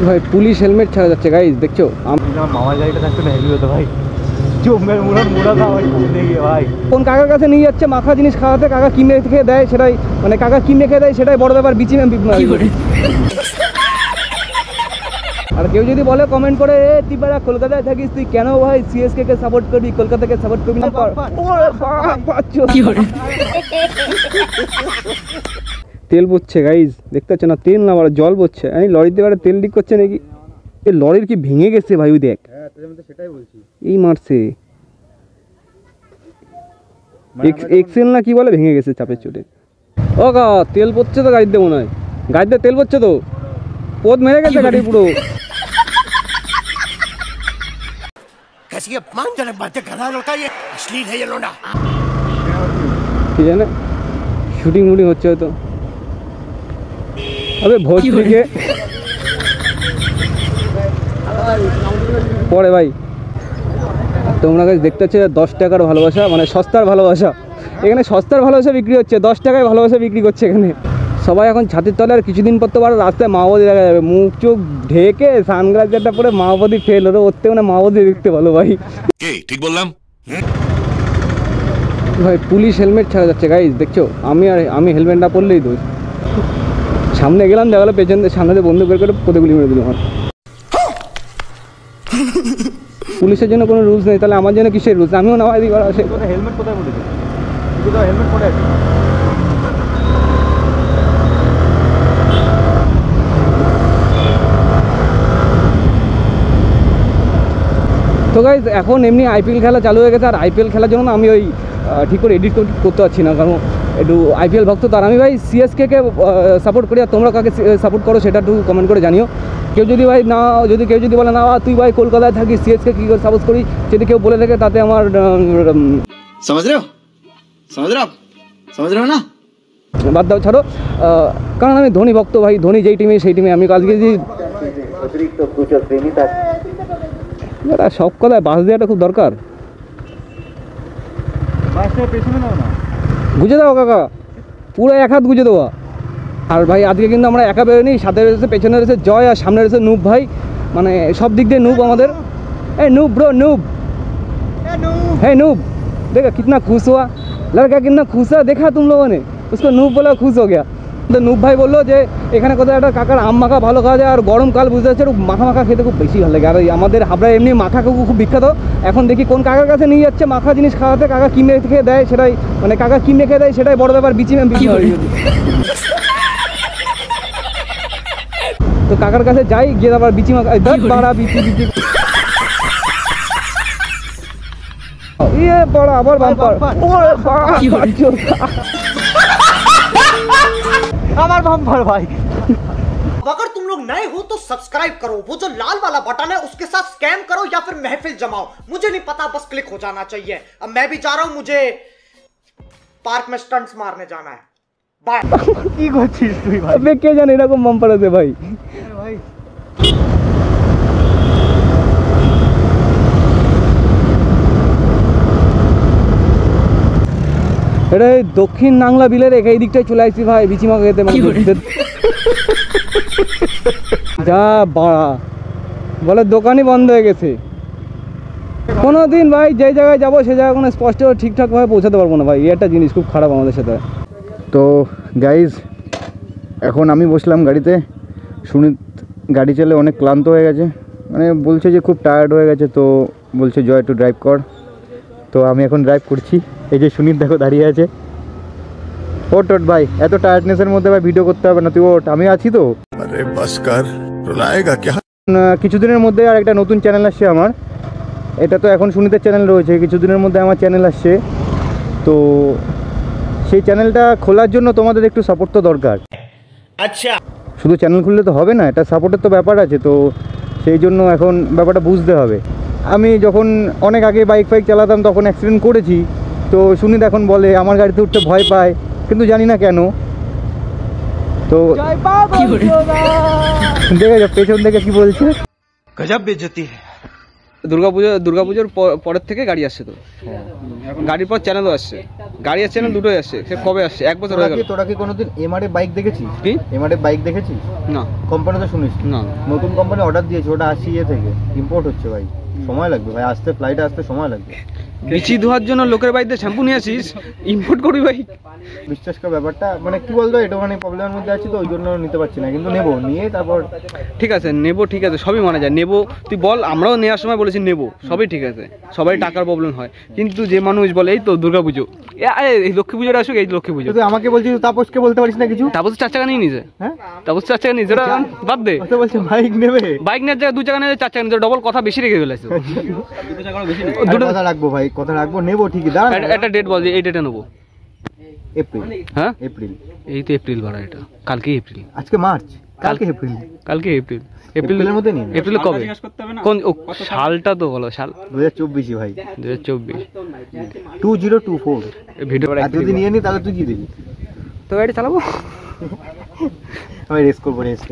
ভাই police helmet ছাড়া যাচ্ছে গাইস, দেখছো? মামার গাড়িটা থাকতো না হেভি হতো ভাই। চোমের মুড়া মুড়া খাওয়া দেখি ভাই। কোন কাকার কাছে নিয়ে যাচ্ছে মাখা জিনিস খাওয়াতে, কাকা কি মেখে দেয় সেটাই, মানে কাকা কি মেখে দেয় সেটাই বড় ব্যাপার। বিচি আর কেউ যদি বলে কমেন্ট করে, এ তুই বাড়া কলকাতায় থাকিস, তুই কেন ভাই সিএসকে কে সাপোর্ট করবি, কলকাতাকে সাপোর্ট করবি না? তেল পড়ছে গাইজ, দেখতে পাচ্ছ না? তেল না, জল পড়ছে। আমি লরিতে বারে তেল লিক করছে নাকি? এই লরির কি ভেঙে গেছে ভাই, ওই দেখ। হ্যাঁ সেটাই বলছি, এই মারছে এক্সেল না কি বলে, ভেঙে গেছে চাপের চোটে। ও গা তেল পড়ছে তো গাড়িতে, মনে হয় গাড়িতে তেল পড়ছে তো, পোদ মেরে গেছে গাড়ি পুরো। কি জানে শুটিং মুটিং হচ্ছে হয়তো। আবে ভোজপুরিকে পরে ভাই তোমরা কাছে দেখতে পাচ্ছ 10 টাকার ভালোবাসা, মানে সস্তার ভালোবাসা। এখানে সস্তার ভালোবাসা বিক্রি হচ্ছে, 10 টাকায় ভালোবাসা বিক্রি করছে এখানে সবাই। এখন ছাদের তলে, আর কিছুদিন পর তো আবার রাস্তায় মাওবাদী দেখা যাবে, মুখ চোখ ঢেকে সানগ্লাসটা পরে মাওবাদী ফেল হতো, ওর থেকে মানে মাওবাদী দেখতে ভালো ভাই। ঠিক বললাম ভাই পুলিশ হেলমেট ছাড়া যাচ্ছে গাইজ, দেখছো? আমি হেলমেট না পরলেই দোষ। সামনে গেলাম, দেখা গেলো পেছন সামনে বন্ধু বের করে পদে গুলি মেরে দিল আমার। পুলিশের জন্য কোনো রুলস নেই, তাহলে আমার জন্য কিসের রুলস? আমিও নামাই দিই। হেলমেট কোথায় বলেছে? হেলমেট পরে আছে। তো গাইজ এখন এমনি আইপিএল খেলা চালু হয়ে গেছে, আর আইপিএল খেলার জন্য আমি ওই ঠিক করে এডিট করতে পারছি না, কারণ একটু আইপিএল ভক্ত। তার আমি ভাই সিএসকে সাপোর্ট করি, আর তোমরা কাকে সাপোর্ট করো সেটা একটু কমেন্ট করে জানিও। কেউ যদি ভাই না, কেউ যদি বলে না তুই ভাই কলকাতায় থাকিস, সিএসকে কী করে সাপোর্ট করি, যদি কেউ বলে থাকে তাতে আমার समझ रहे हो ना, বাদ দাও, ছাড়ো। কারণ আমি ধোনি ভক্ত ভাই, ধোনি যেই টিমে সেই টিমে। আমি কালকে যে সব কথায় বাস দেওয়াটা খুব দরকার। গুজে দাও কাকা, পুরো এক হাত গুজে দেওয়া। আর ভাই আজকে কিন্তু আমরা একা বেরোনি, সাথে রয়েছে, পেছনে রয়েছে জয়, আর সামনে রয়েছে নুব ভাই। মানে সব দিক দিয়ে নুব আমাদের। ए नूब ब्रो नूब, है नूब। देखा कितना खुश हुआ लड़का, कितना खुश है देखा तुम लोगों ने, उसको नूब बोला खुश हो गया। তো নুব ভাই বললো যে এখানে কোথাও একটা কাকার আম মাখা ভালো খাওয়া যায়, আর গরমকাল বুঝতে পারছে একটু মাখা মাখা খেতে খুব বেশি ভালো লাগে। আর আমাদের হাবড়ায় এমনি মাখা খুব বিখ্যাত। এখন দেখি কোন কাকার কাছে নিয়ে যাচ্ছে মাখা জিনিস খাওয়াতে, কাকা কি মেখে দেয় সেটাই, মানে কাকা কি মেখে দেয় সেটাই বড় ব্যাপার। বিচি তো কাকার কাছে যাই, গিয়ে আবার বিচি মাখা বাড়া বিচি বিচি ये बड़ा আবার বাম্পার আমার বাম্পার ভাই। अगर तुम लोग नए हो तो सब्सक्राइब करो, वो जो लाल वाला बटन है उसके साथ स्कैम करो या फिर महफिल जमाओ, मुझे नहीं पता, बस क्लिक हो जाना चाहिए। अब मैं भी जा रहा हूं, मुझे पार्क में स्टंट्स मारने जाना है। बाय। কি করছিস তুই ভাই? अबे কে জানে এরকম বাম্পার আছে ভাই। ভাই এটা দক্ষিণ নাংলা বিলের এই দিকটায় চলে আসছি ভাই, বিচি মাখা খেতে। মানে যা বাড়া বলে দোকানই বন্ধ হয়ে গেছে। কোনো দিন ভাই যে জায়গায় যাবো সেই জায়গায় কোনো স্পষ্ট ঠিকঠাকভাবে পৌঁছাতে পারবো না ভাই, এই একটা জিনিস খুব খারাপ আমাদের সাথে। তো গাইজ এখন আমি বসলাম গাড়িতে, সুনীত গাড়ি চালে অনেক ক্লান্ত হয়ে গেছে, মানে বলছে যে খুব টায়ার্ড হয়ে গেছে, তো বলছে জয় একটু ড্রাইভ কর। তো আমি এখন ড্রাইভ করছি। এই যে সুনীত দেখো দাঁড়িয়ে আছে। ওট ওট ভাই, এত টায়ার্ডনেসের মধ্যে ভাই ভিডিও করতে হবে না, তুই ওট, আমি আছি তো। আরে বাস কর, রুলায়েগা क्या? কিছুদিনের মধ্যে আর একটা নতুন চ্যানেল আসছে আমার। এটা তো এখন সুনীতের চ্যানেল রয়েছে, কিছুদিনের মধ্যে আমার চ্যানেল আসছে। তো সেই চ্যানেলটা খোলার জন্য তোমাদের একটু সাপোর্ট তো দরকার। আচ্ছা, শুধু চ্যানেল খুললে তো হবে না, এটা সাপোর্টের তো ব্যাপার আছে। তো সেই জন্য এখন ব্যাপারটা বুঝতে হবে। আমি যখন অনেক আগে বাইক ফাইক চালাতাম তখন অ্যাক্সিডেন্ট করেছি। তো সুনীত এখন বলে আমার গাড়িতে উঠতে ভয় পায়, কিন্তু জানি না কেন। তো দেখে যাও পেছন থেকে কি বলছে। গজব বেইজ্জতি है, দুর্গাপুজোর পরের থেকে গাড়ি আসছে তো, গাড়ির পর চ্যানেলও আসছে, গাড়ি আর চ্যানেল দুটোই আসছে। সে কবে আসছে? 1 বছর হয়ে গেল। তোরা কি কোনোদিন এমআরএ বাইক দেখেছিস? কি এমআরএ বাইক দেখেছিস? না। কোম্পানি তো শুনিস না। নতুন কোম্পানি অর্ডার দিয়েছে, ওটা আসছে ইয়ে থেকে, ইম্পোর্ট হচ্ছে ভাই, সময় লাগবে ভাই আসতে, ফ্লাইটে আসতে সময় লাগবে। বিচি ধোয়ার জন্য লোকের বাড়িতে শ্যাম্পু নিয়ে আসিস, ইম্পোর্ট করবি ভাই? বিশ্বাস কর ব্যাপারটা মানে কি বলতো, এটা মানে প্রবলেমের মধ্যে আছি তো ওই জন্য নিতে পারছি না, কিন্তু নেবো, নিয়ে তারপর ঠিক আছে নেবো, ঠিক আছে সবই মানা যায়, নেবো তুই বল, আমরাও নেওয়ার সময় বলেছি নেবো, সবই ঠিক আছে, সবাই টাকার প্রবলেম হয়, কিন্তু যে মানুষ বলে এই তো দুর্গা পুজো, এই লক্ষ্মী পুজোটা আসুক, এই লক্ষ্মী পুজো, তুই আমাকে বলছিস তাপসকে বলতে পারিস না কিছু? তারপর 4 চাকা নিয়ে নিছে, হ্যাঁ তারপর 4 চাকা নিয়েছে, বাদ দে, কথা বলছে বাইক নেবে, বাইক নেওয়ার জায়গায় 2 চাকা নিয়ে 4 চাকা নিয়ে, ডবল কথা বেশি রেখে ফেলেছে। দুটো কথা রাখবো ভাই, কথা রাখবো, নেবো ঠিকই, দাঁড়া একটা ডেট বল যে এই ডেটে নেবো। এপ্রিল। হ্যাঁ এপ্রিল, এই তো এপ্রিল বাড়া, এটা কালকেই এপ্রিল, আজকে মার্চ, কালকে এপ্রিল, কালকে এপ্রিল, এপ্রিলের মধ্যে নিন। এপ্রিলে কবে? কোন সালটা তো বলো, সাল 2024 ভাই, 2024, 2024। ভিডিও আর যদি নিয়ে নি তাহলে তুই কি দিবি? তো গাড়ি চালাবো, আমি রেস করবো, রেস।